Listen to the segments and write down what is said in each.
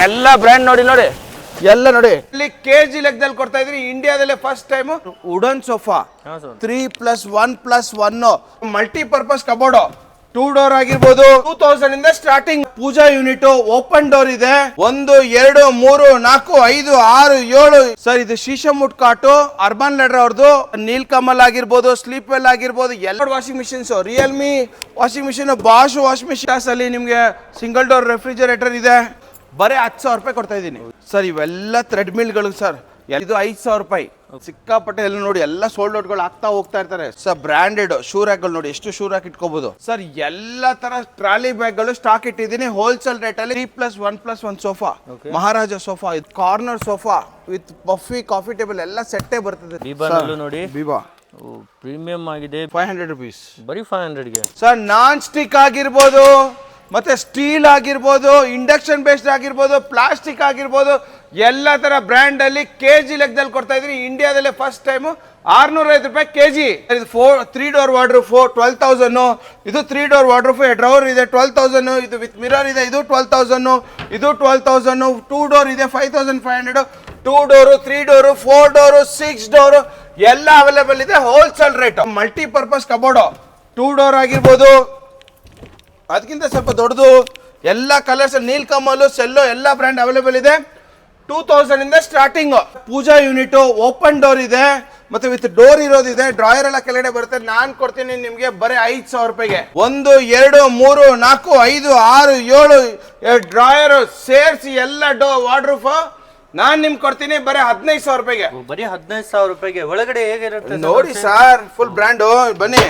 ಎಲ್ಲ ಬ್ರ್ಯಾಂಡ್ ನೋಡಿ ನೋಡಿ ಎಲ್ಲ ನೋಡಿ ಇಲ್ಲಿ ಕೆಜಿ ಲೆಕ್ಕದಲ್ಲಿ ಕೊಡ್ತಾ ಇದ್ರಿ. ಇಂಡಿಯಾದಲ್ಲೇ first time wooden sofa 3+1+1 multipurpose cupboard 2 door ಆಗಿರ್ಬೋದು. 2000 ಇಂದ starting. Puja unit open door ಇದೆ. 1 2 3 4 5 6 7 ಸರ್. ಇದು ಶೀಶಮುಟ್ ಕಾಟು ಅರ್ಬನ್ ಲೆಡರ್ ಅವ್ರದ್ದು. ನೀಲ್ ಕಮಲ್ ಆಗಿರ್ಬೋದು, ಸ್ಲೀಪ್ ವೆಲ್ ಆಗಿರ್ಬೋದು, ಎಲ್ಲ washing machines, Realme washing machine, Bosch washing machine ಅಲ್ಲಿ ನಿಮ್ಗೆ ಸಿಂಗಲ್ ಡೋರ್ ರೆಫ್ರಿಜರೇಟರ್ ಇದೆ. ಬರೀ 10,000 ರೂಪಾಯಿ ಕೊಡ್ತಾ ಇದೀನಿ ಸರ್. ಇವೆಲ್ಲ ಥ್ರೆಡ್ ಮಿಲ್ಗಳು ಸರ್. ಇದು 5,000 ರೂಪಾಯಿ. ಸಿಕ್ಕಾಪಟ್ಟೆ ಎಲ್ಲ ನೋಡಿ ಎಲ್ಲ ಸೋಲ್ಡ್ ಔಟ್ಗಳು ಆಗ್ತಾ ಹೋಗ್ತಾ ಇರ್ತಾರೆ ಸರ್. ಬ್ರಾಂಡೆಡ್ ಶೂ ರ್ಯಾಕ್ಗಳು ನೋಡಿ ಎಷ್ಟು ಶೂ ರ್ಯಾಕ್ ಇಟ್ಕೋಬಹುದು ಸರ್. ಎಲ್ಲ ತರ ಟ್ರಾಲಿ ಬ್ಯಾಗ್ಗಳು ಸ್ಟಾಕ್ ಇಟ್ಟಿದ್ದೀನಿ ಹೋಲ್ಸೇಲ್ ರೇಟ್ ಅಲ್ಲಿ. 3+1+1 ಸೋಫಾ, ಮಹಾರಾಜ ಸೋಫಾ, ಇದು corner sofa with puffy coffee table ಎಲ್ಲ ಸೆಟ್ಟೇ ಬರ್ತದೆ ನೋಡಿ. ಬಿಬಾ ಪ್ರೀಮಿಯಂ ಆಗಿದೆ. 500 ರೂಪೀಸ್ ಬರೀ 500ಗೆ ಸರ್. ನಾನ್ ಸ್ಟಿಕ್ ಆಗಿರ್ಬೋದು, ಮತ್ತೆ ಸ್ಟೀಲ್ ಆಗಿರ್ಬೋದು, ಇಂಡಕ್ಷನ್ ಬೇಸ್ಡ್ ಆಗಿರ್ಬೋದು, ಪ್ಲಾಸ್ಟಿಕ್ ಆಗಿರ್ಬೋದು, ಎಲ್ಲ ತರ ಬ್ರ್ಯಾಂಡ್ ಅಲ್ಲಿ ಕೆಜಿ ಲೆಕ್ಕದಲ್ಲಿ ಕೊಡ್ತಾ ಇದ್ರಿ. ಇಂಡಿಯಾದಲ್ಲೇ ಫಸ್ಟ್ ಟೈಮ್ 650 ರೂಪಾಯಿ ಕೆಜಿ. ಇದು 3 ಡೋರ್ ವಾರ್ಡ್ರೂಫ್ 12,000. ಇದು 3 ಡೋರ್ ವಾರ್ಡ್ರೂಫ್ ಡ್ರವರ್ ಇದೆ 12,000. ಇದು ವಿತ್ ಮಿರರ್ ಇದೆ, ಇದು 12,000. ಇದು 12,000. 2 ಡೋರ್ ಇದೆ 5,500. 2 ಡೋರು, 3 ಡೋರು, 4 ಡೋರು, 6 ಡೋರು ಎಲ್ಲ ಅವೈಲೇಬಲ್ ಇದೆ wholesale rate. Multipurpose cupboard 2 door ಆಗಿರ್ಬೋದು, ಅದಕ್ಕಿಂತ ಸ್ವಲ್ಪ ದೊಡ್ಡದು ಎಲ್ಲ ಕಲರ್ಸ್, ನೀಲ್ ಕಮಲ್, ಸೆಲ್ಲೋ ಎಲ್ಲ ಬ್ರ್ಯಾಂಡ್ ಅವೈಲೇಬಲ್ ಇದೆ. 2000 ಇಂದ starting. Puja unit open door ಇದೆ, ಮತ್ತೆ ವಿತ್ ಡೋರ್ ಇರೋದಿದೆ. ಡ್ರಾಯರ್ ಎಲ್ಲ ಕೆಳಗಡೆ ಬರುತ್ತೆ. ನಾನ್ ಕೊಡ್ತೀನಿ ನಿಮ್ಗೆ ಬರೀ 5,000 ರೂಪಾಯಿಗೆ. 1 2 3 4 5 6 7 ಡ್ರಾಯರ್ ಸೇರ್ಸಿ ಎಲ್ಲ ವಾರ್ಡ್ರೂಫ್ ನಾನ್ ನಿಮ್ಗೆ ಕೊಡ್ತೀನಿ ಬರೀ 15,000 ರೂಪಾಯಿಗೆ. ಬರೀ 15,000 ರೂಪಾಯಿಗೆ. ಒಳಗಡೆ ಹೇಗಿರುತ್ತೆ ನೋಡಿ ಸರ್, ಫುಲ್ ಬ್ರ್ಯಾಂಡ್. ಬನ್ನಿ.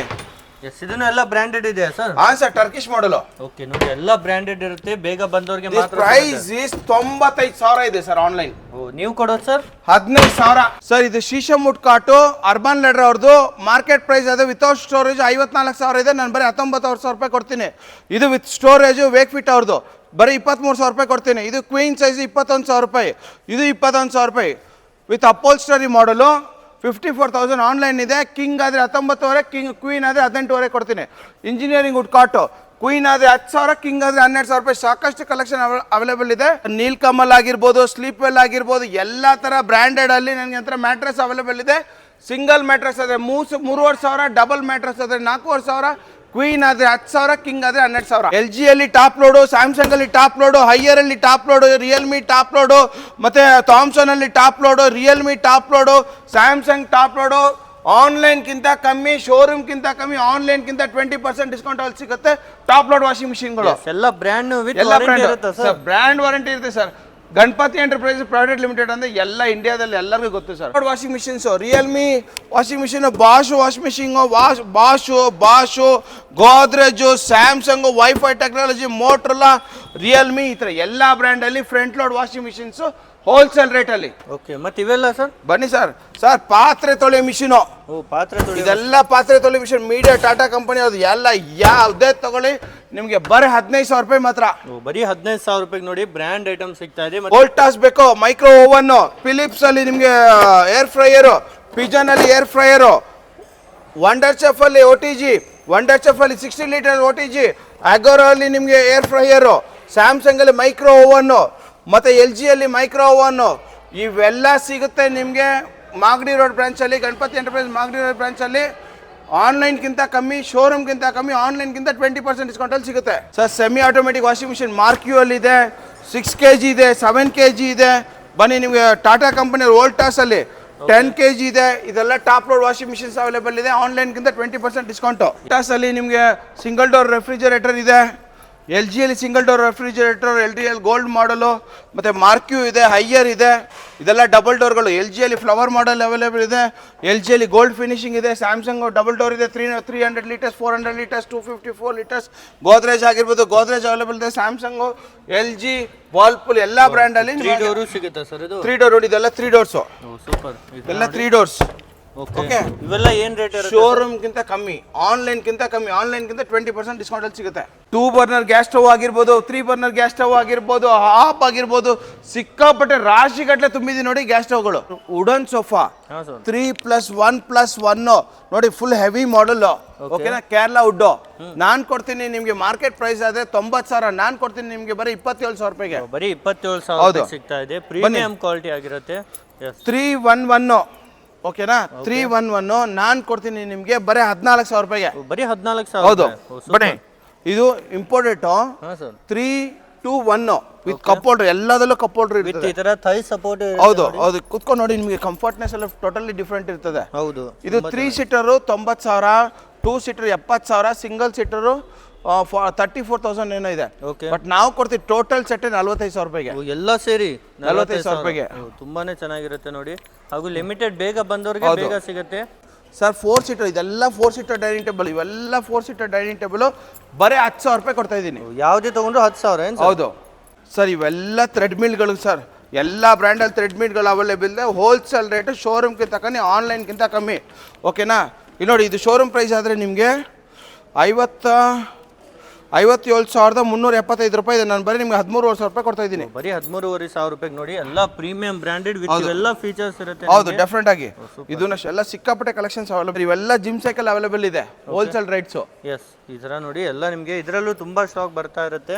ಇದನ್ನು ಎಲ್ಲ ಬ್ರಾಂಡೆಡ್ ಇದೆ ಸರ್. ಹಾ ಸರ್, ಟರ್ಕಿಶ್ ಮಾಡಲ್. ಓಕೆ ನೋಡಿ, ಎಲ್ಲ ಬ್ರಾಂಡೆಡ್ ಇರುತ್ತೆ. ಬೇಗ ಬಂದವರಿಗೆ ಮಾತ್ರ. ಪ್ರೈಸ್ ಇಸ್ 95,000 ಇದೆ ಸರ್ ಆನ್ಲೈನ್. ನೀವು ಕೊಡೋದು ಸರ್ 15,000 ಸರ್. ಇದು ಶೀಶಮುಟ್ ಕಾಟು ಅರ್ಬನ್ ಲೆಡರ್ ಅವ್ರದ್ದು. ಮಾರ್ಕೆಟ್ ಪ್ರೈಸ್ ಅದು ವಿತೌಟ್ ಸ್ಟೋರೇಜ್ 54,000 ಇದೆ. ನಾನು ಬರೀ 19,000 ರೂಪಾಯಿ ಕೊಡ್ತೀನಿ. ಇದು ವಿತ್ ಸ್ಟೋರೇಜ್ ವೇಕ್ ಫಿಟ್ ಅವ್ರದ್ದು ಬರೀ 23,000 ರೂಪಾಯಿ ಕೊಡ್ತೀನಿ. ಇದು ಕ್ವೀನ್ ಸೈಜ್ 21,000 ರೂಪಾಯಿ. ಇದು 21,000 ರೂಪಾಯಿ ವಿತ್ ಅಪೋಲ್ಸ್ಟರಿ ಮಾಡಲು. 54,000 ಆನ್ಲೈನ್ ಇದೆ. ಕಿಂಗ್ ಆದರೆ 19,000, ಕ್ವೀನ್ ಆದರೆ 18,000 ಕೊಡ್ತೀನಿ. ಇಂಜಿನಿಯರಿಂಗ್ ವುಡ್ ಕಾಟು ಕ್ವೀನ್ ಆದರೆ 10,000, ಕಿಂಗ್ ಆದರೆ 12,000 ರೂಪಾಯಿ. ಸಾಕಷ್ಟು ಕಲೆಕ್ಷನ್ ಅವೈಲೇಬಲ್ ಇದೆ. ನೀಲ್ ಕಮಲ್ ಆಗಿರ್ಬೋದು, ಸ್ಲೀಪ್ ವೆಲ್ ಆಗಿರ್ಬೋದು, ಎಲ್ಲ ಥರ ಬ್ರ್ಯಾಂಡೆಡ್ ಅಲ್ಲಿ ನನಗೆ ಹತ್ರ ಮ್ಯಾಟ್ರೆಸ್ ಅವೈಲೇಬಲ್ ಇದೆ. ಸಿಂಗಲ್ ಮ್ಯಾಟ್ರೆಸ್ ಆದರೆ 3,500, ಡಬಲ್ ಮ್ಯಾಟ್ರೆಸ್ ಆದರೆ 4,500, ಕ್ವೀನ್ ಆದರೆ 10,000, ಕಿಂಗ್ ಆದರೆ 12,000. LG ಅಲ್ಲಿ ಟಾಪ್ ಲೋಡು, ಸ್ಯಾಮ್ಸಂಗ್ ಅಲ್ಲಿ ಟಾಪ್ ಲೋಡು, ಹೈಯರ್ ಅಲ್ಲಿ top load, Realme top load, ಮತ್ತೆ ಥಾಮ್ಸನ್ ಅಲ್ಲಿ top load, Realme top load, Samsung top load. Online ಕಿಂತ ಕಮ್ಮಿ, ಶೋರೂಮ್ ಕಿಂತ ಕಮ್ಮಿ, ಆನ್ಲೈನ್ ಕಿಂತ 20% ಡಿಸ್ಕೌಂಟ್ ಅಲ್ಲಿ ಸಿಗುತ್ತೆ. ಟಾಪ್ ಲೋಡ್ ವಾಷಿಂಗ್ ಮಿಷಿನ್ಗಳು ಎಲ್ಲ ಬ್ರ್ಯಾಂಡ್ ಬ್ರ್ಯಾಂಡ್ ವಾರಂಟಿ ಇರುತ್ತೆ sir. Ganapati enterprise private limited ಅಂದ್ರೆ ಎಲ್ಲ ಇಂಡಿಯಾದಲ್ಲಿ ಎಲ್ಲರಿಗೂ ಗೊತ್ತು sir. Washing machines, Realme washing machine, Bosch washing machine, Bosch, Godrej, Samsung, wifi technology, Motorola, Realme, ಈ ತರ ಎಲ್ಲ ಬ್ರ್ಯಾಂಡ್ ಅಲ್ಲಿ front load washing machines wholesale rate ಅಲ್ಲಿ. ಓಕೆ, ಮತ್ತೆ ಇವೆಲ್ಲ ಸರ್ ಬನ್ನಿ ಸರ್. ಸರ್ ಪಾತ್ರೆ ತೊಳೆ ಮಿಷಿನ್, ಇದೆಲ್ಲ ಪಾತ್ರೆ ತೊಳೆ ಮಿಷಿನ್ ಮೀಡಿಯಾ ಟಾಟಾ ಕಂಪನಿ ಅವ್ರದ್ದು. ಎಲ್ಲ ಯಾವುದೇ ತಗೊಳ್ಳಿ ನಿಮ್ಗೆ ಬರೀ 15,000 ರೂಪಾಯಿ ಮಾತ್ರ. ಬರೀ 15,000 ರೂಪಾಯಿ ನೋಡಿ ಬ್ರ್ಯಾಂಡ್ ಐಟಮ್ ಸಿಗ್ತಾ ಇದೆ. ವೋಲ್ಟಾಸ್ ಬೇಕು, ಮೈಕ್ರೋ ಓವನ್, ಫಿಲಿಪ್ಸ್ ಅಲ್ಲಿ ನಿಮ್ಗೆ ಏರ್ ಫ್ರೈಯರು, ಪಿಜನ್ ಅಲ್ಲಿ ಏರ್ ಫ್ರೈಯರು, ವಂಡರ್ ಚೆಫ್ ಅಲ್ಲಿ OTG, ವಂಡರ್ ಚೆಫ್ ಅಲ್ಲಿ 60 ಲೀಟರ್ OTG, ಅಗೋರಾ ಅಲ್ಲಿ ನಿಮ್ಗೆ ಏರ್ ಫ್ರೈಯರು, ಸ್ಯಾಮ್ಸಂಗ್ ಅಲ್ಲಿ ಮೈಕ್ರೋ ಓವನ್, ಮತ್ತೆ LG ಅಲ್ಲಿ ಮೈಕ್ರೋ ಓವನ್. ಇವೆಲ್ಲ ಸಿಗುತ್ತೆ ನಿಮ್ಗೆ ಮಾಗಡಿ ರೋಡ್ ಬ್ರಾಂಚ್ ಅಲ್ಲಿ, Ganapati enterprise Magadi road branch ಅಲ್ಲಿ. ಆನ್ಲೈನ್ಗಿಂತ ಕಮ್ಮಿ, ಶೋರೂಮ್ಗಿಂತ ಕಮ್ಮಿ, ಆನ್ಲೈನ್ಗಿಂತ 20% ಡಿಸ್ಕೌಂಟ್ ಅಲ್ಲಿ ಸಿಗುತ್ತೆ sir. Semi automatic washing machine ಮಾರ್ಕ್ಯೂ ಅಲ್ಲಿ ಇದೆ. 6 kg ಇದೆ, 7 kg ಇದೆ. ಬನ್ನಿ, ನಿಮಗೆ ಟಾಟಾ ಕಂಪನಿ ವೋಲ್ಟಾಸ್ ಅಲ್ಲಿ 10 kg ಇದೆ. ಇದೆಲ್ಲ top load washing machines available ಇದೆ. ಆನ್ಲೈನ್ಗಿಂತ 20% ಡಿಸ್ಕೌಂಟ್. ವೋಲ್ಟಾಸ್ ಅಲ್ಲಿ ನಿಮಗೆ ಸಿಂಗಲ್ ಡೋರ್ ರೆಫ್ರಿಜರೇಟರ್ ಇದೆ. LG ಅಲ್ಲಿ single door refrigerator LDL gold ಮಾಡಲು, ಮತ್ತೆ ಮಾರ್ಕ್ಯೂ ಇದೆ, ಹೈಯರ್ ಇದೆ. ಇದೆಲ್ಲ ಡಬಲ್ ಡೋರ್ಗಳು. LG ಅಲ್ಲಿ ಫ್ಲವರ್ ಮಾಡೆಲ್ ಅವೈಲೇಬಲ್ ಇದೆ. LG ಅಲ್ಲಿ ಗೋಲ್ಡ್ ಫಿನಿಶಿಂಗ್ ಇದೆ. ಸ್ಯಾಮ್ಸಂಗ್ ಡಬಲ್ ಡೋರ್ ಇದೆ. 300 ಲೀಟರ್ಸ್, 400 ಲೀಟರ್ಸ್, 254 ಲೀಟರ್ಸ್. ಗೋದ್ರೇಜ್ ಆಗಿರ್ಬೋದು, ಗೋದ್ರೇಜ್ ಅವೈಲೇಬಲ್ ಇದೆ. ಸ್ಯಾಮ್ಸಂಗ್, LG, ವಾಲ್ಪೂಲ್ ಎಲ್ಲ ಬ್ರ್ಯಾಂಡ್ ಅಲ್ಲಿ 3 ಡೋರ್ ಸಿಗುತ್ತೆ ಸರ್. ಇದು 3 ಡೋರ್ ನೋಡಿ, ಇದೆಲ್ಲ 3 ಡೋರ್ಸ್. ಸೂಪರ್, ಇದೆಲ್ಲ 3 ಡೋರ್ಸ್. ಓಕೆ ಇವೆಲ್ಲ ಏನ್ ರೇಟ್ ಇರುತ್ತೆ ಶೋರೂಮ್ಗಿಂತ ಕಮ್ಮಿ, ಆನ್ಲೈನ್ಗಿಂತ ಕಮ್ಮಿ, ಆನ್ಲೈನ್ಗಿಂತ 20% ಡಿಸ್ಕೌಂಟ್ ಅಲ್ಲಿ ಸಿಗುತ್ತೆ. 2 ಬರ್ನರ್ ಗ್ಯಾಸ್ ಸ್ಟವ್ ಆಗಿರ್ಬೋದು, 3 ಬರ್ನರ್ ಗ್ಯಾಸ್ ಸ್ಟವ್ ಆಗಿರ್ಬೋದು, ಹಾಪ್ ಆಗಿರ್ಬೋದು, ಸಿಕ್ಕಾಪಟ್ಟೆ ರಾಶಿ ಗಟ್ಟಲೆ ತುಂಬಿದೆ ನೋಡಿ ಗ್ಯಾಸ್ ಸ್ಟವ್ಗಳು. ವುಡನ್ ಸೋಫಾ ಹಾ ಸರ್ 3+1+1 ನೋಡಿ, ಫುಲ್ ಹೆವಿ ಮಾಡೆಲ್. ಓಕೆನಾ, ಕೇರಳ ವುಡ್. ನಾನ್ ಕೊಡ್ತೀನಿ ನಿಮ್ಗೆ ಮಾರ್ಕೆಟ್ ಪ್ರೈಸ್ ಆದ್ರೆ 90,000, ನಾನ್ ಕೊಡ್ತೀನಿ ನಿಮ್ಗೆ ಬರೀ 27,000 ರೂಪಾಯಿಗೆ. ಬರೀ 27,000 ಸಿಗ್ತಾ ಇದೆ. ಪ್ರೀಮಿಯಂ ಕ್ವಾಲಿಟಿ ಆಗಿರುತ್ತೆ. 311 ಓಕೆನಾ, 311 ನಾನ್ ಕೊಡ್ತೀನಿ ನಿಮ್ಗೆ ಬರೀ 14,000 ರೂಪಾಯಿಗೆ. ಬರೀ 14,000. ಹೌದು ಬನ್ನಿ, ಇದು ಇಂಪೋರ್ಟೆಡ್ ಹಾ ಸರ್ 321 ವಿತ್ ಕಪ್ ಹೋಲ್ಡರ್, ಎಲ್ಲದಲ್ಲೂ ಕಪ್ ಹೋಲ್ಡರ್ ವಿತ್ ಇರ್ತದೆ. ಈ ತರ ಥೈ ಸಪೋರ್ಟ್. ಹೌದು ಹೌದು, ಕುತ್ಕೊಂಡು ನೋಡಿ, ನಿಮಗೆ ಕಂಫರ್ಟ್ನೆಸ್ ಎಲ್ಲ ಟೋಟಲಿ ಡಿಫ್ರೆಂಟ್ ಇರ್ತದೆ. ಹೌದು ಇದು 3 ಸೀಟರು 90,000, 2 ಸೀಟರ್ 70,000, ಸಿಂಗಲ್ ಸೀಟರು 34,000 ಏನೋ ಇದೆ. ಓಕೆ ಬಟ್ ನಾವು ಕೊಡ್ತೀವಿ ಟೋಟಲ್ ಸೆಟ್ 45,000 ರೂಪಾಯಿಗೆ. ಎಲ್ಲ ಸೇರಿ 45,000 ರೂಪಾಯಿಗೆ. ತುಂಬಾನೇ ಚೆನ್ನಾಗಿರುತ್ತೆ ನೋಡಿ. ಹಾಗೂ ಲಿಮಿಟೆಡ್ ಬೇಗ ಬಂದವ್ರಿಗೆ ಬೇಗ ಸಿಗುತ್ತೆ ಸರ್. 4 ಸೀಟರ್, ಇದೆಲ್ಲ 4 ಸೀಟರ್ ಡೈನಿಂಗ್ ಟೇಬಲ್, ಇವೆಲ್ಲ 4 ಸೀಟರ್ ಡೈನಿಂಗ್ ಟೇಬಲ್ ಬರೀ 10,000 ರೂಪಾಯಿ ಕೊಡ್ತಾ ಇದ್ದೀನಿ. ಯಾವುದೇ ತಗೊಂಡ್ರು 10,000 ಏನು? ಹೌದು ಸರ್. ಇವೆಲ್ಲ ಥ್ರೆಡ್ ಮಿಲ್ಗಳು ಸರ್, ಎಲ್ಲ ಬ್ರ್ಯಾಂಡಲ್ಲಿ ಥ್ರೆಡ್ ಮಿಲ್ಗಳು ಅವೈಲೇಬಲ್ ಇದೆ. ಹೋಲ್ಸೇಲ್ ರೇಟು ಶೋರೂಮ್ಗಿಂತ ಕಮ್ಮಿ, ಆನ್ಲೈನ್ಗಿಂತ ಕಮ್ಮಿ. ಓಕೆನಾ, ಇಲ್ಲಿ ನೋಡಿ, ಇದು ಶೋರೂಮ್ ಪ್ರೈಸ್ ಆದರೆ ನಿಮಗೆ 57,375 ರೂಪಾಯಿ ಇದೆ. ನಾನು ಬರೀ ನಿಮ್ಗೆ 13,500 ರೂಪಾಯಿ ಕೊಡ್ತಾ ಇದ್ದೀನಿ. ಬರೀ 13,500 ರೂಪಾಯಿಗೆ ನೋಡಿ. ಎಲ್ಲ ಪ್ರೀಮಿಯಂ ಬ್ರಾಂಡೆಡ್ ವಿತ್ ಎಲ್ಲ ಫೀಚರ್ಸ್ ಇರುತ್ತೆ. ಹೌದು ಡೆಫಿನೆಟ್ ಆಗಿ. ಇದನ್ನ ಎಲ್ಲ ಸಿಕ್ಕಾಪಟ್ಟೆ ಕಲೆಕ್ಷನ್ಸ್ ಅವೈಲೇಬಲ್, ಇವೆಲ್ಲ ಜಿಮ್ ಸೈಕಲ್ ಅವೈಲೇಬಲ್ ಇದೆ, ಹೋಲ್ಸೇಲ್ ರೈಟ್ಸು. ಎಸ್, ಈ ಥರ ನೋಡಿ ಎಲ್ಲ ನಿಮಗೆ ಇದರಲ್ಲೂ ತುಂಬ ಸ್ಟಾಕ್ ಬರ್ತಾ ಇರುತ್ತೆ.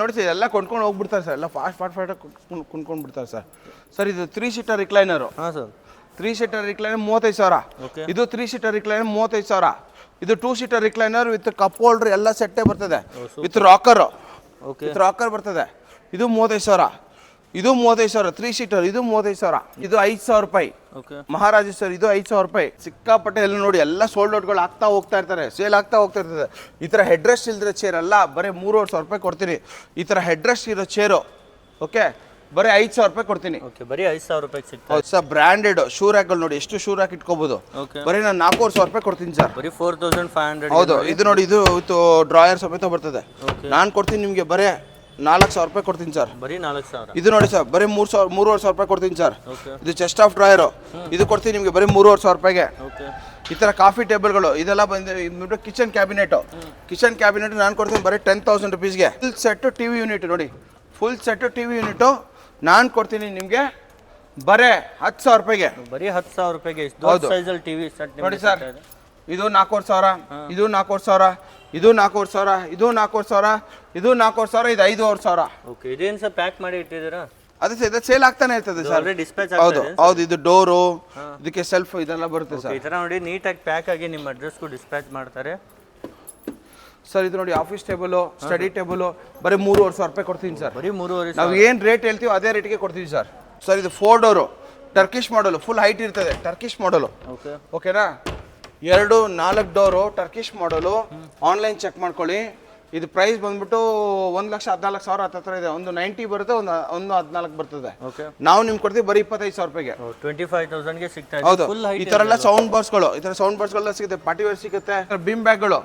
ನೋಡಿ ಸರ್, ಎಲ್ಲ ಕೊಂಡ್ಕೊಂಡು ಹೋಗ್ಬಿಡ್ತಾರೆ ಸರ್, ಎಲ್ಲ ಫಾಸ್ಟ್ ಕೊಂಡ್ಕೊಂಡು ಬಿಡ್ತಾರೆ ಸರ್. ಸರ್ ಇದು 3 ಸೀಟರ್ ರಿಕ್ಲೈನರು. ಹಾಂ ಸರ್ 3 ಸೀಟರ್ ರಿಕ್ಲೈನರ್ 35,000. ಓಕೆ ಇದು 3 ಸೀಟರ್ ರಿಕ್ಲೈನರ್ 35,000. ಇದು 2 seater recliner with cup holder ಎಲ್ಲ ಸೆಟ್ಟೇ ಬರ್ತದೆ, with rocker. Okay with rocker ಬರ್ತದೆ. ಇದು 35,000. ಇದು 35,000 3 ಸೀಟರ್. ಇದು 35,000. ಇದು 5,000 ರೂಪಾಯಿ. ಓಕೆ ಮಹಾರಾಜ ಸರ್, ಇದು 5,000 ರೂಪಾಯಿ. ಸಿಕ್ಕಾಪಟ್ಟೆ ಎಲ್ಲ ನೋಡಿ, ಎಲ್ಲ ಸೋಲ್ಡ್ ಔಟ್ಗಳು ಆಗ್ತಾ ಹೋಗ್ತಾ ಇರ್ತಾರೆ, ಸೇಲ್ ಆಗ್ತಾ ಹೋಗ್ತಾ ಇರ್ತದೆ. ಈ ಥರ ಹೆಡ್ ರೆಸ್ಟ್ ಇಲ್ದಿರೋ ಚೇರ್ ಅಲ್ಲ, ಬರೀ 3,500 ರೂಪಾಯಿ ಕೊಡ್ತೀನಿ. ಈ ಥರ ಹೆಡ್ ರೆಸ್ಟ್ ಇರೋ ಚೇರು ಓಕೆ ಬರೀ 5,000 ರೂಪಾಯಿ ಕೊಡ್ತೀನಿ. ಓಕೆ ಬರೀ 5,000 ರೂಪಾಯಿಗೆ ಸಿಗ್ತದೆ. ಹೌದು ಸರ್, ಬ್ರ್ಯಾಂಡೆಡ್ ಶೂ ರ್ಯಾಕ್ಗಳು ನೋಡಿ, ಎಷ್ಟು ಶೂ ರ್ಯಾಕ್ ಇಟ್ಕೋಬಹುದು. ಓಕೆ ಬರೀ ನಾನು 4,500 ರೂಪಾಯಿ ಕೊಡ್ತೀನಿ ಸರ್. ಬರೀ 4,500. ಹೌದು, ಇದು ನೋಡಿ, ಇದು ಡ್ರಾಯರ್ ಸಮೇತ ಬರ್ತದೆ. ಓಕೆ ನಾನು ಕೊಡ್ತೀನಿ ನಿಮಗೆ ಬರೀ 4,000 ರೂಪಾಯಿ ಕೊಡ್ತೀನಿ ಸರ್. ಬರೀ 4,000. ಇದು ನೋಡಿ ಸರ್, ಬರೀ 3,500 ರೂಪಾಯಿ ಕೊಡ್ತೀನಿ ಸರ್. ಓಕೆ ಇದು ಚೆಸ್ಟ್ ಆಫ್ ಡ್ರಾಯರು, ಇದು ಕೊಡ್ತೀನಿ ನಿಮಗೆ ಬರೀ 3,500 ರೂಪಾಯಿಗೆ. ಓಕೆ ಈ ಥರ ಕಾಫಿ ಟೇಬಲ್ಗಳು ಇದೆಲ್ಲ ಬಂದು ಕಿಚನ್ ಕ್ಯಾಬಿನೆಟು. ಕಿಚನ್ ಕ್ಯಾಬಿನೆಟ್ ನಾನು ಕೊಡ್ತೀನಿ ಬರೀ 10,000 ರುಪೀಸ್ಗೆ. Full set T V unit ನೋಡಿ, full set T V unit ನಾನು ಕೊಡ್ತೀನಿ ನಿಮಗೆ ಬರೀ 10,000 ರೂಪಾಯಿಗೆ. ಬರೀ 10,000 ರೂಪಾಯಿಗೆ ದೊಡ್ಡ ಸೈಜಲ್ಲಿ ಟಿವಿ ಸೆಟ್ ನೋಡಿ ಸರ್. ಇದು 4,500, ಇದು 4,500, ಇದು 4,500, ಇದು 4,500, ಇದು 4,500, ಇದು 5,500. ಓಕೆ, ಇದೇನು ಸರ್ ಪ್ಯಾಕ್ ಮಾಡಿ ಇಟ್ಟಿದ್ದೀರಾ? ಅದೇ ಇದು ಸೇಲ್ ಆಗ್ತಾನೆ ಇರ್ತದೆ ಸರ್. ಡಿಸ್ಪ್ಯಾಚ್ ಹೌದು ಹೌದು, ಇದು ಡೋರು, ಇದಕ್ಕೆ ಸೆಲ್ಫ್ ಇದೆಲ್ಲ ಬರುತ್ತೆ ಸರ್. ಈ ಥರ ನೋಡಿ ನೀಟಾಗಿ ಪ್ಯಾಕ್ ಆಗಿ ನಿಮ್ಮ ಅಡ್ರೆಸ್ಗೂ ಡಿಸ್ಪ್ಯಾಚ್ ಮಾಡ್ತಾರೆ ಸರ್. ಇದು ನೋಡಿ, ಆಫೀಸ್ ಟೇಬಲು, ಸ್ಟಡಿ ಟೇಬಲು ಬರೀ 3,500 ರೂಪಾಯಿ ಕೊಡ್ತೀನಿ ಸರ್. ಬರೀ 3,500. ನಾವು ಏನು ರೇಟ್ ಹೇಳ್ತೀವಿ ಅದೇ ರೇಟ್ಗೆ ಕೊಡ್ತೀವಿ ಸರ್. ಸರ್ ಇದು 4 ಡೋರು ಟರ್ಕಿಶ್ ಮಾಡಲು, ಫುಲ್ ಹೈಟ್ ಇರ್ತದೆ, ಟರ್ಕಿಶ್ ಮಾಡಲು. ಓಕೆ ಓಕೆನಾ, 4 ಡೋರು ಟರ್ಕಿಶ್ ಮಾಡಲು. ಆನ್ಲೈನ್ ಚೆಕ್ ಮಾಡ್ಕೊಳ್ಳಿ. ಇದು ಪ್ರೈಸ್ ಬಂದ್ಬಿಟ್ಟು 1,14,000 ಹತ್ರ ಇದೆ. ಒಂದು 90 ಬರುತ್ತೆ, ಒಂದು 14 ಬರ್ತದೆ. ಓಕೆ, ನಾವು ನಿಮ್ಗೆ ಕೊಡ್ತೀವಿ ಬರೀ 25,000 ರೂಪಾಯಿಗೆ. 25,000ಗೆ ಸಿಗ್ತಾ ಇದೆ. ಹೌದು, ಫುಲ್ ಈ ಥರ ಎಲ್ಲ ಸೌಂಡ್ ಬಾಕ್ಸ್ಗಳು, ಈ ಥರ ಸೌಂಡ್ ಬಾಕ್ಸ್ಗಳೆಲ್ಲ ಸಿಗುತ್ತೆ, ಪಾರ್ಟಿ ವೇರ್ ಸಿಗುತ್ತೆ. ಬಿಮ್ ಬ್ಯಾಗ್ಗಳು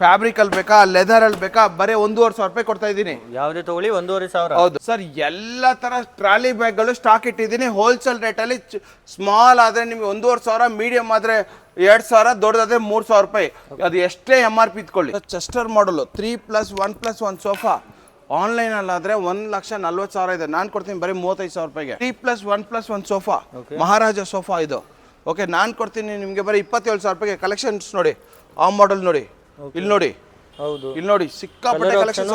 ಫ್ಯಾಬ್ರಿಕ್ ಅಲ್ಲಿ ಬೇಕಾ, ಲೆದರ್ ಅಲ್ಲಿ ಬೇಕಾ, ಬರೀ 1,500 ರೂಪಾಯಿ ಕೊಡ್ತಾ ಇದ್ದೀನಿ. ಯಾವುದೇ ತಗೊಳ್ಳಿ 1,500. ಹೌದು ಸರ್, ಎಲ್ಲ ತರ ಟ್ರಾಲಿ ಬ್ಯಾಗ್ಗಳು ಸ್ಟಾಕ್ ಇಟ್ಟಿದ್ದೀನಿ ಹೋಲ್ಸೇಲ್ ರೇಟಲ್ಲಿ. ಸ್ಮಾಲ್ ಆದರೆ ನಿಮಗೆ 1,500, ಮೀಡಿಯಂ ಆದರೆ 2,000, ದೊಡ್ಡದಾದ್ರೆ 3,000 ರೂಪಾಯಿ. ಅದು ಎಷ್ಟೇ MRP ಇಟ್ಕೊಳ್ಳಿ. ಚೆಸ್ಟರ್ ಮಾಡಲು 3+1+1 ಸೋಫಾ ಆನ್ಲೈನ್ ಅಲ್ಲಾದ್ರೆ 1,40,000 ಇದೆ. ನಾನು ಕೊಡ್ತೀನಿ ಬರೀ 35,000 ರೂಪಾಯಿಗೆ. 3+1+1 ಸೋಫಾ, ಮಹಾರಾಜ ಸೋಫಾ ಇದು. ಓಕೆ, ನಾನು ಕೊಡ್ತೀನಿ ನಿಮಗೆ ಬರೀ 27,000 ರೂಪಾಯಿಗೆ. ಕಲೆಕ್ಷನ್ಸ್ ನೋಡಿ, ಆ ಮಾಡೆಲ್ ನೋಡಿ, ಇಲ್ಲಿ ನೋಡಿ, ಹೌದು ಇಲ್ಲಿ ನೋಡಿ, ಸಿಕ್ಕಾಪಟ್ಟೆ ಕಲೆಕ್ಷನ್ಸ್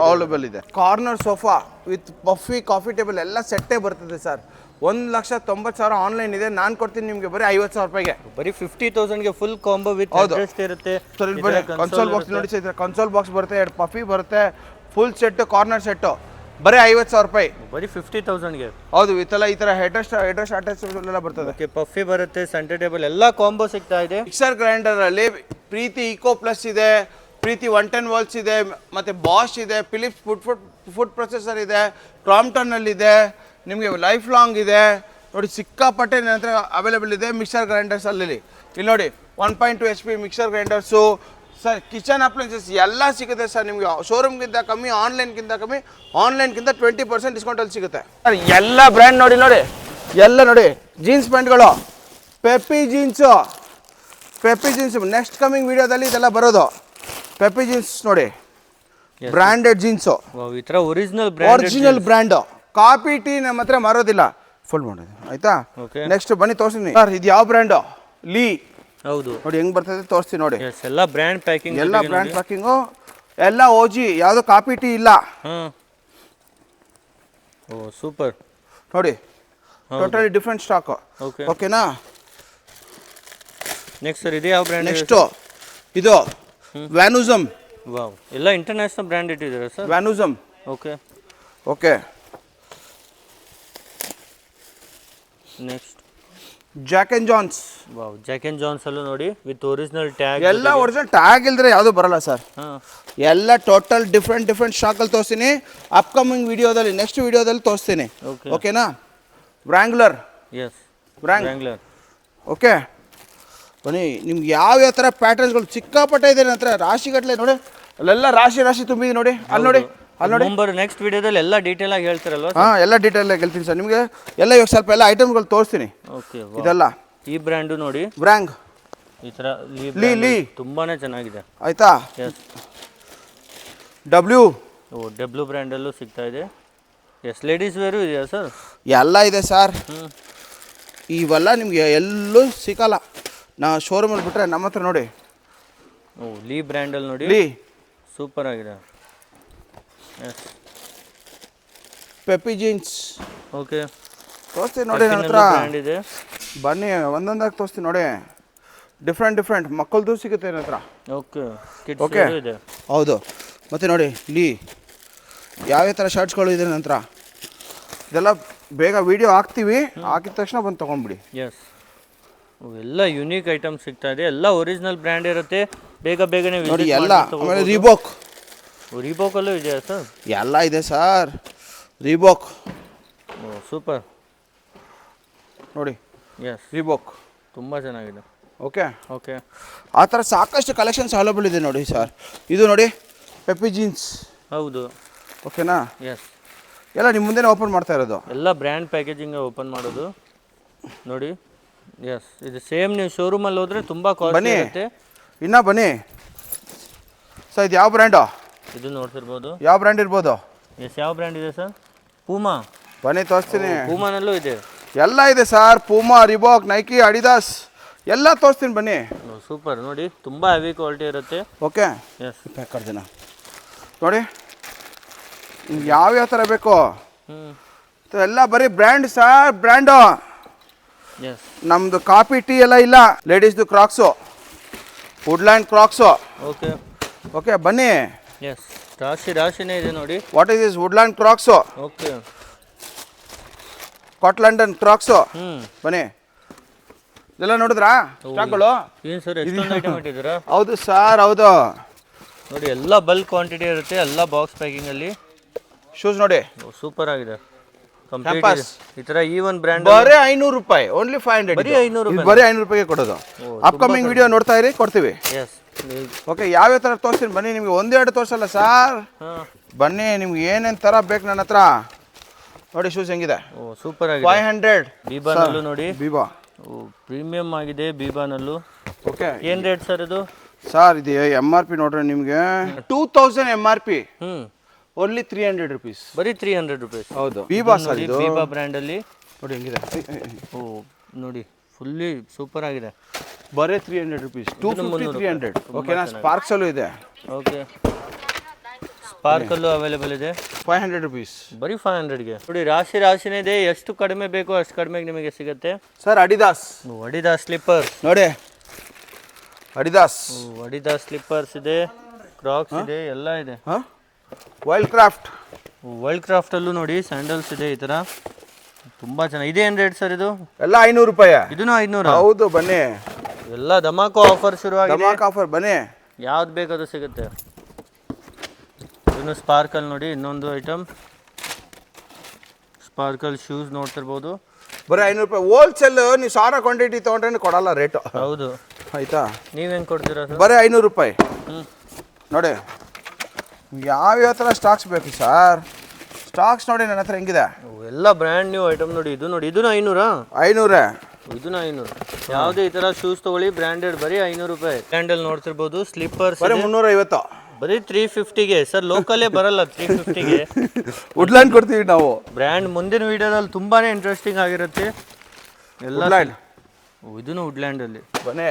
ಅವೈಲೇಬಲ್ ಇದೆ. Corner sofa with puffy coffee table ಎಲ್ಲ ಸೆಟ್ಟೇ ಬರ್ತದೆ ಸರ್. 1,90,000 ಆನ್ಲೈನ್ ಇದೆ. ನಾನು ಕೊಡ್ತೀನಿ ನಿಮಗೆ ಬರೀ 50,000 ರೂಪಾಯಿಗೆ. ಬರೀ 50,000ಗೆ ಫುಲ್ ಕಾಂಬೋ ವಿತ್ ಅಡ್ರೆಸ್ ಇರುತ್ತೆ. ಸರ್ ಇಲ್ಲಿ ಬರೀ ಕನ್ಸೋಲ್ ಬಾಕ್ಸ್ ನೋಡಿ ಸರ್, ಕನ್ಸೋಲ್ ಬಾಕ್ಸ್ ಬರುತ್ತೆ, 2 ಪಫಿ ಬರುತ್ತೆ, ಫುಲ್ ಸೆಟ್ ಕಾರ್ನರ್ ಸೆಟ್ಟು ಬರೀ 50,000 ರೂಪಾಯಿ. ಬರೀ 50,000ಗೆ. ಹೌದು, ಈ ಥರ ಹೆಡ್ ಅಟ್ಯಾಚ್ ಎಲ್ಲ ಬರ್ತದೆ. ಓಕೆ, ಪಫಿ ಬರುತ್ತೆ, ಸೆಂಟರ್ ಟೇಬಲ್ ಎಲ್ಲ ಕಾಂಬೋ ಸಿಗ್ತಾ ಇದೆ. ಮಿಕ್ಸರ್ ಗ್ರೈಂಡರ್ ಅಲ್ಲಿ ಪ್ರೀತಿ ಇಕೋ ಪ್ಲಸ್ ಇದೆ, ಪ್ರೀತಿ 110 ವೋಲ್ಟ್ಸ್ ಇದೆ, ಮತ್ತೆ ಬಾಷ್ ಇದೆ, ಫಿಲಿಪ್ಸ್ ಫುಡ್ ಪ್ರೊಸೆಸರ್ ಇದೆ, ಕ್ರಾಂಪ್ಟನ್ ಅಲ್ಲಿ ಇದೆ, ನಿಮಗೆ ಲೈಫ್ ಲಾಂಗ್ ಇದೆ ನೋಡಿ. ಸಿಕ್ಕಾಪಟ್ಟೆ ನನ್ನ ಹತ್ರ ಅವೈಲೇಬಲ್ ಇದೆ ಮಿಕ್ಸರ್ ಗ್ರೈಂಡರ್ಸ್ ಅಲ್ಲಿ. ಇಲ್ಲಿ ನೋಡಿ, 1.2 HP mixer grinders sir. Kitchen appliances ಎಲ್ಲ ಸಿಗುತ್ತೆ ಸರ್ ನಿಮಗೆ. ಶೋರೂಮ್ಗಿಂತ ಕಮ್ಮಿ, ಆನ್ಲೈನ್ಗಿಂತ ಕಮ್ಮಿ, ಆನ್ಲೈನ್ಗಿಂತ 20% ಡಿಸ್ಕೌಂಟಲ್ಲಿ ಸಿಗುತ್ತೆ ಸರ್. ಎಲ್ಲ ಬ್ರ್ಯಾಂಡ್ ನೋಡಿ, ಎಲ್ಲ ನೋಡಿ, ಜೀನ್ಸ್ ಪ್ಯಾಂಟ್ಗಳು ಪೆಪ್ಪಿ ಜೀನ್ಸ್ ನೆಕ್ಸ್ಟ್ ಕಮಿಂಗ್ ವಿಡಿಯೋದಲ್ಲಿ ಇದೆಲ್ಲ ಬರೋದು. ಪೆಪ್ಪಿ ಜೀನ್ಸ್ ನೋಡಿ, ಬ್ರ್ಯಾಂಡೆಡ್ ಜೀನ್ಸು, ಈ ಥರ ಒರಿಜಿನಲ್ ಬ್ರ್ಯಾಂಡು. ಕಾಪಿ ಟೀ ನಮ್ಮ ಹತ್ರ ಮಾರೋದಿಲ್ಲ. ಫುಲ್ ಮಾಡೋದು ಆಯ್ತಾ. ಓಕೆ. ನೆಕ್ಸ್ಟ್ ಬನ್ನಿ ತೋರಿಸ್ತೀನಿ ಸರ್, ಇದು ಯಾವ ಬ್ರ್ಯಾಂಡು? ಲೀ. ಹೌದು ನೋಡಿ ಹೆಂಗ್ ಬರ್ತದೆ ತೋರಿಸ್ತೀನಿ ನೋಡಿ. ಎಲ್ಲ ಬ್ರ್ಯಾಂಡ್ ಪ್ಯಾಕಿಂಗ್, ಎಲ್ಲ ಬ್ರ್ಯಾಂಡ್ ಪ್ಯಾಕಿಂಗು, ಎಲ್ಲ ಓಜಿ, ಯಾವುದು ಕಾಪಿ ಟೀ ಇಲ್ಲ. ಹಾಂ. ಓ ಸೂಪರ್ ನೋಡಿ, ಟೋಟಲಿ ಡಿಫ್ರೆಂಟ್ ಸ್ಟಾಕ್. ಓಕೆ. ಓಕೆನಾ. ನೆಕ್ಸ್ಟ್ ಸರ್ ಇದು ಯಾವ ಬ್ರ್ಯಾಂಡ್? ನೆಕ್ಸ್ಟು ಇದು ವ್ಯಾನುಸಮ್. ವಾವ್, ಎಲ್ಲ ಇಂಟರ್ನ್ಯಾಷನಲ್ ಬ್ರ್ಯಾಂಡ್ ಇಟ್ಟಿದ್ದೀರಾ sir? Van Heusen. Okay. Okay. Next Jack and Jones. Wow, Jack and Jones ಅಲ್ಲೂ ನೋಡಿ ವಿತ್ ಒರಿಜಿನಲ್ ಟ್ಯಾಗ್. ಎಲ್ಲ ಒರಿಜಿನಲ್ ಟ್ಯಾಗ್ ಇಲ್ದ್ರೆ ಯಾವುದು ಬರಲ್ಲ ಸರ್. ಹಾಂ. ಎಲ್ಲ ಟೋಟಲ್ ಡಿಫ್ರೆಂಟ್ ಸ್ಟಾಕಲ್ಲಿ ತೋರಿಸ್ತೀನಿ. ಅಪ್ಕಮಿಂಗ್ ವಿಡಿಯೋದಲ್ಲಿ, ನೆಕ್ಸ್ಟ್ ವಿಡಿಯೋದಲ್ಲಿ ತೋರಿಸ್ತೀನಿ. ಓಕೆ. ಓಕೆನಾ. ವ್ರ್ಯಾಂಗ್ಲರ್. S, wrangler. ಓಕೆ ಬನ್ನಿ, ನಿಮ್ಗೆ ಯಾವ ಥರ ಪ್ಯಾಟರ್ನ್ಸ್ಗಳು ಸಿಕ್ಕಾಪಟ್ಟೆ ಇದೆ ನನ್ನ ಹತ್ರ, ರಾಶಿಗಟ್ಟಲೆ ನೋಡಿ. ಅಲ್ಲೆಲ್ಲ ರಾಶಿ ತುಂಬಿದೆ ನೋಡಿ. ಅಲ್ಲಿ ನೋಡಿ. ನೆಕ್ಸ್ಟ್ ವಿಡಿಯೋದಲ್ಲಿ ಎಲ್ಲ ಡೀಟೇಲ್ ಆಗಿ ಹೇಳ್ತಿರಲ್ವಾ? ಹಾಂ, ಎಲ್ಲ ಡೀಟೇಲ್ ಆಗಿ ಹೇಳ್ತೀನಿ ಸರ್ ನಿಮಗೆ. ಎಲ್ಲ ಇವಾಗ ಸ್ವಲ್ಪ ಎಲ್ಲ ಐಟಮ್ಗಳು ತೋರಿಸ್ತೀನಿ. ಓಕೆ. ಇದೆಲ್ಲ ಈ ಬ್ರ್ಯಾಂಡು ನೋಡಿ, ವ್ರ್ಯಾಂಗ್. ಈ ಥರ ಲೀ ತುಂಬಾನೇ ಚೆನ್ನಾಗಿದೆ ಆಯ್ತಾ. ಎಸ್. ಡಬ್ಲ್ಯೂ. ಓ, ಡಬ್ಲ್ಯೂ ಬ್ರ್ಯಾಂಡಲ್ಲೂ ಸಿಗ್ತಾ ಇದೆ. ಎಸ್, ಲೇಡೀಸ್ ವೇರು ಇದೆಯಾ ಸರ್? ಎಲ್ಲ ಇದೆ ಸರ್. ಇವೆಲ್ಲ ನಿಮಗೆ ಎಲ್ಲೂ ಸಿಗಲ್ಲ. ನಾ ಶೋರೂಮಲ್ಲಿ ಬಿಟ್ಟರೆ ನಮ್ಮ ಹತ್ರ ನೋಡಿ. ಓ, ಲೀ ಬ್ರ್ಯಾಂಡಲ್ಲಿ ನೋಡಿ, ಲೀ ಸೂಪರ್ ಆಗಿದೆ. ಎಸ್. Peppy jeans. ಓಕೆ. ತೋರಿಸ್ತೀನಿ ನೋಡಿ ನನ್ನ ಹತ್ರ. ಬ್ರ್ಯಾಂಡ್ ಇದೆ. ಬನ್ನಿ ಒಂದೊಂದಾಗಿ ತೋರಿಸ್ತೀನಿ ನೋಡಿ. ಡಿಫ್ರೆಂಟ್ ಮಕ್ಕಳದು ಸಿಗುತ್ತೆ ನನ್ನ ಹತ್ರ. ಓಕೆ. ಓಕೆ. ಇದೆ. ಹೌದು. ಮತ್ತು ನೋಡಿ ಲೀ ಯಾವ ಥರ ಶರ್ಟ್ಸ್ಗಳು ಇದೆ ನನ್ನ ಹತ್ರ. ಇದೆಲ್ಲ ಬೇಗ ವಿಡಿಯೋ ಹಾಕ್ತೀವಿ, ಹಾಕಿದ ತಕ್ಷಣ ಬಂದು ತೊಗೊಂಡ್ಬಿಡಿ. ಎಸ್, ಎಲ್ಲ ಯುನೀಕ್ ಐಟಮ್ ಸಿಗ್ತಾ ಇದೆ. ಎಲ್ಲ ಒರಿಜಿನಲ್ ಬ್ರ್ಯಾಂಡ್ ಇರುತ್ತೆ. ಬೇಗನೆ ನೋಡಿ ಎಲ್ಲ. ಆಮೇಲೆ ರೀಬೋಕಲ್ಲೂ ಇದೆಯಾ ಸರ್? ಎಲ್ಲ ಇದೆ ಸರ್. ರೀಬೋಕ್. ಓ ಸೂಪರ್ ನೋಡಿ. ಎಸ್, ರೀಬೋಕ್ ತುಂಬ ಚೆನ್ನಾಗಿದೆ. ಓಕೆ. ಓಕೆ. ಆ ಥರ ಸಾಕಷ್ಟು ಕಲೆಕ್ಷನ್ಸ್ ಅವೈಲೇಬಲ್ ಇದೆ ನೋಡಿ ಸರ್. ಇದು ನೋಡಿ ಪೆಪ್ಪಿ ಜೀನ್ಸ್. ಹೌದು. ಓಕೆನಾ. ಎಸ್, ಎಲ್ಲ ನಿಮ್ಮ ಮುಂದೆನೇ ಓಪನ್ ಮಾಡ್ತಾ ಇರೋದು. ಎಲ್ಲ ಬ್ರ್ಯಾಂಡ್ ಪ್ಯಾಕೇಜಿಂಗ್ ಓಪನ್ ಮಾಡೋದು ನೋಡಿ. ಎಸ್, ಇದು ಸೇಮ್ ನೀವು ಶೋರೂಮಲ್ಲಿ ಹೋದರೆ ತುಂಬ ಕಾಸ್ಟ್ ಇರುತ್ತೆ. ಇನ್ನೂ ಬನ್ನಿ ಸರ್. ಇದು ಯಾವ ಬ್ರ್ಯಾಂಡು? ಇದು ನೋಡ್ತಿರ್ಬೋದು. ಯಾವ ಬ್ರ್ಯಾಂಡ್ ಇರ್ಬೋದು? ಎಸ್, ಯಾವ ಬ್ರ್ಯಾಂಡ್ ಇದೆ ಸರ್? ಪೂಮಾ. ಬನ್ನಿ ತೋರಿಸ್ತೀನಿ. ಪೂಮಾನಲ್ಲೂ ಇದೆ. ಎಲ್ಲ ಇದೆ sir. Puma, Reebok, Nike, Adidas ಎಲ್ಲ ತೋರಿಸ್ತೀನಿ ಬನ್ನಿ. ಸೂಪರ್ ನೋಡಿ, ತುಂಬ ಹೆವಿ ಕ್ವಾಲಿಟಿ ಇರುತ್ತೆ. ಓಕೆ. ಎಸ್, ಪ್ಯಾಕರ್ ಜನ ನೋಡಿ ನಿಮ್ಗೆ ಯಾವ್ಯಾವ ಥರ ಬೇಕು. ಎಲ್ಲ ಬರೀ ಬ್ರ್ಯಾಂಡ್ ಸರ್, ಬ್ರ್ಯಾಂಡು. ಎಸ್, ನಮ್ಮದು ಕಾಪಿ ಟೀ ಎಲ್ಲ ಇಲ್ಲ. ಲೇಡೀಸ್ದು crocs, Woodland crocs. Okay. Okay ಬನ್ನಿ. ಎಸ್, ರಾಶಿನೇ ಇದೆ ನೋಡಿ. What is this? Woodland crocs. Okay. ಸ್ಕಾಟ್ಲಂಡನ್ ಕ್ರಾಕ್ಸು. ಬನ್ನಿ. ಇದೆಲ್ಲ ನೋಡಿದ್ರಾ ಸ್ಟಾಕ್ಗಳು? ಏನು ಸರ್, ಎಷ್ಟೊಂದು ಐಟಮ್ ಇಟ್ಟಿದ್ದೀರಾ? ಹೌದು ಸರ್, ಹೌದು. ನೋಡಿ ಎಲ್ಲ ಬಲ್ಕ್ ಕ್ವಾಂಟಿಟಿ ಇರುತ್ತೆ, ಎಲ್ಲ ಬಾಕ್ಸ್ ಪ್ಯಾಕಿಂಗಲ್ಲಿ. ಶೂಸ್ ನೋಡಿ, ಸೂಪರ್ ಆಗಿದೆ. Campus. ಈ ಥರ ಈ ಒಂದು ಬ್ರ್ಯಾಂಡ್ ಬರೀ 500 ರೂಪಾಯಿ. ಓನ್ಲಿ 500. ಬರೀ 500 ರೂಪಾಯಿ. ಬರೀ 500 ರೂಪಾಯಿಗೆ ಕೊಡೋದು. ಅಪ್ಕಮಿಂಗ್ ವಿಡಿಯೋ ನೋಡ್ತಾ ಇರಿ, ಕೊಡ್ತೀವಿ. ಎಸ್. ಓಕೆ. ಯಾವ್ಯಾವ ಥರ ತೋರಿಸ್ತೀನಿ ಬನ್ನಿ. ನಿಮಗೆ ಒಂದೆರಡು ತೋರಿಸಲ್ಲ ಸರ್. ಬನ್ನಿ, ನಿಮ್ಗೆ ಏನೇನು ಥರ ಬೇಕು ನನ್ನ ಹತ್ರ ನೋಡಿ. ಶೂಸ್ ಹೆಂಗಿದೆ? ಓ ಸೂಪರ್ ಆಗಿದೆ. 500. ಬೀಬಾನಲ್ಲೂ ನೋಡಿ. ಬೀಬಾ ಪ್ರೀಮಿಯಂ ಆಗಿದೆ ಬೀಬಾನಲ್ಲೂ. ಓಕೆ. ಏನು ರೇಟ್ ಸರ್ ಇದು? ಸರ್ ಇದು MRP ನೋಡ್ರಿ ನಿಮಗೆ 2000 MRP. Only 300 rupees. ಬರೀ 300 ರೂಪೀಸ್. ಹೌದು. ಬೀಬಾ ಸರ್, ಇದು ಬೀಬಾ ಬ್ರ್ಯಾಂಡಲ್ಲಿ ನೋಡಿ ಹೆಂಗಿದೆ. ಓ ನೋಡಿ, ಫುಲ್ಲಿ ಸೂಪರ್ ಆಗಿದೆ. ಬರೀ 300 ರುಪೀಸ್. 250, 300. ಓಕೆನಾ. ಸ್ಪಾರ್ಕ್ಸಲ್ಲೂ ಇದೆ. ಓಕೆ. ಸ್ಪಾರ್ಕಲ್ಲೂ ಅವೈಲೇಬಲ್ ಇದೆ. 500 ರುಪೀಸ್. ಬರೀ 500ಗೆ ನೋಡಿ. ರಾಶಿನೇ ಇದೆ. ಎಷ್ಟು ಕಡಿಮೆ ಬೇಕೋ ಅಷ್ಟು ಕಡಿಮೆಗೆ ನಿಮಗೆ ಸಿಗುತ್ತೆ ಸರ್. ಅಡಿದಾಸ್ ಸ್ಲಿಪ್ಪರ್ಸ್ ನೋಡಿ. ಅಡಿದಾಸ್ ಸ್ಲಿಪ್ಪರ್ಸ್ ಇದೆ, ಕ್ರಾಕ್ಸ್ ಇದೆ, ಎಲ್ಲ ಇದೆ. ವೈಲ್ಡ್ ಕ್ರಾಫ್ಟಲ್ಲೂ ನೋಡಿ ಸ್ಯಾಂಡಲ್ಸ್ ಇದೆ. ಈ ಥರ ತುಂಬ ಚೆನ್ನಾಗಿ ಇದೆ. ಏನು ರೇಟ್ ಸರ್ ಇದು? ಎಲ್ಲ 500 ರೂಪಾಯಿ. ಇದೂ 500? ಹೌದು. ಬನ್ನಿ. ಎಲ್ಲ ಧಮಾಕೋ ಆಫರ್ ಶುರುವಾಗಿದೆ. ಧಮಾಕೋ ಆಫರ್. ಬನ್ನಿ, ಯಾವ್ದು ಬೇಕದು ಸಿಗುತ್ತೆ. ಇನ್ನು ಸ್ಪಾರ್ಕಲ್ ನೋಡಿ, ಇನ್ನೊಂದು ಐಟಮ್ ಸ್ಪಾರ್ಕಲ್ ಶೂಸ್ ನೋಡ್ತಿರ್ಬೋದು. ಬರೀ 500 ರೂಪಾಯಿ. ಹೋಲ್ಸೇಲ್ ನೀವು 1000 ಕ್ವಾಂಟಿಟಿ ತೊಗೊಂಡ್ರೆ ಕೊಡಲ್ಲ ರೇಟು. ಹೌದು. ಆಯ್ತಾ. ನೀವೇನು ಕೊಡ್ತೀರಾ ಸರ್? ಬರೀ 500 ರೂಪಾಯಿ. ನೋಡಿ ಯಾವ್ಯಾವ ಥರ ಸ್ಟಾಕ್ಸ್ ಬೇಕು ಸರ್. ಸ್ಟಾಕ್ಸ್ ನೋಡಿ ನನ್ನ ಹತ್ರ ಹೆಂಗಿದೆ. ಎಲ್ಲ ಬ್ರ್ಯಾಂಡ್ ನ್ಯೂ ಐಟಮ್ ನೋಡಿ. ಇದು ನೋಡಿ, ಇದೂ 500? 500. ಇದನ್ನ 500. ಯಾವುದೇ ಈ ತರ ಶೂಸ್ ತಗೊಳ್ಳಿ ಬ್ರ್ಯಾಂಡೆಡ್ ಬರೀ 500 ರೂಪಾಯಿ. ಬ್ರ್ಯಾಂಡಲ್ಲಿ ನೋಡ್ತಿರ್ಬೋದು ಸ್ಲಿಪ್ಪರ್ಸ್ ಬರೀ 350. ಬರೀ 350ಗೆ ಸರ್. ಲೋಕಲೇ ಬರಲ್ಲ 350ಗೆ. ವುಡ್ಲ್ಯಾಂಡ್ ಕೊಡ್ತೀವಿ ನಾವು. ಬ್ರ್ಯಾಂಡ್ ಮುಂದಿನ ವಿಡಿಯೋದಲ್ಲಿ ತುಂಬಾನೇ ಇಂಟ್ರೆಸ್ಟಿಂಗ್ ಆಗಿರುತ್ತೆ ಎಲ್ಲ. ಇದನ್ನು ವುಡ್ಲ್ಯಾಂಡಲ್ಲಿ ಬನ್ನಿ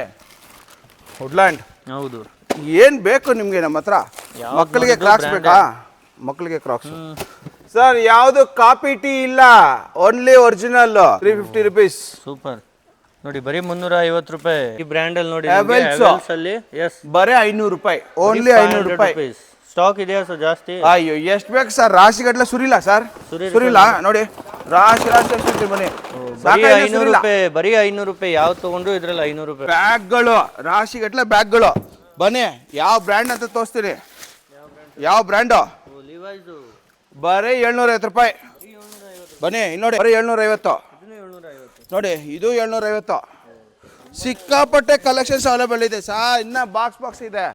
ವುಡ್ಲ್ಯಾಂಡ್. ಹೌದು. ಏನು ಬೇಕು ನಿಮಗೆ ನಮ್ಮ ಹತ್ರ? ಮಕ್ಕಳಿಗೆ ಕ್ರಾಕ್ಸ್ ಬೇಕಾ? ಮಕ್ಕಳಿಗೆ ಕ್ರಾಕ್ಸ್ ಸರ್. ಯಾವುದು ಕಾಪಿ ಟೀ ಇಲ್ಲ, ಓನ್ಲಿ ಒರಿಜಿನಲ್. 350 rupees. ಸೂಪರ್. ನೋಡಿ ಬರೀ 350 ರೂಪಾಯಿ. ಈ ಬ್ರ್ಯಾಂಡ್ ಅಲ್ಲಿ ನೋಡಿ Havells ಅಲ್ಲಿ. ಎಸ್, ಬರೀ 500 ರೂಪಾಯಿ. ಓನ್ಲಿ 500 ರೂಪಾಯಿ. ಸ್ಟಾಕ್ ಇದೆಯಾ ಸರ್ ಜಾಸ್ತಿ? ಅಯ್ಯೋ ಎಷ್ಟು ಬೇಕು ಸರ್? ರಾಶಿಗಟ್ಟಲೆ ಸುರಿಲ್ಲ ಸರ್, ಸುರಿಲ್ಲ ನೋಡಿ. ರಾಶಿ ಎಷ್ಟು ಬನ್ನಿ. ಬರೀ 500 ರೂಪಾಯಿ. ಬರೀ 500 ರೂಪಾಯಿ. ಯಾವ್ದು ತಗೊಂಡ್ರು ಇದ್ರಲ್ಲಿ 500 ರೂಪಾಯಿ. ಬ್ಯಾಗ್ಗಳು, ರಾಶಿಗಟ್ಟಲೆ ಬ್ಯಾಗ್ಗಳು. ಬನ್ನಿ ಯಾವ ಬ್ರ್ಯಾಂಡ್ ಅಂತ ತೋರಿಸ್ತೀನಿ. ಯಾವ ಬ್ರ್ಯಾಂಡು? ಬರೀ 750 ರೂಪಾಯಿ. ಬನ್ನಿ ಇಲ್ಲಿ ನೋಡಿ, ಬರೀ 750. ನೋಡಿ ಇದು 750. ಸಿಕ್ಕಾಪಟ್ಟೆ ಕಲೆಕ್ಷನ್ಸ್ ಅವೈಲೇಬಲ್ ಇದೆ ಸರ್. ಇನ್ನ ಬಾಕ್ಸ್ ಇದೆ.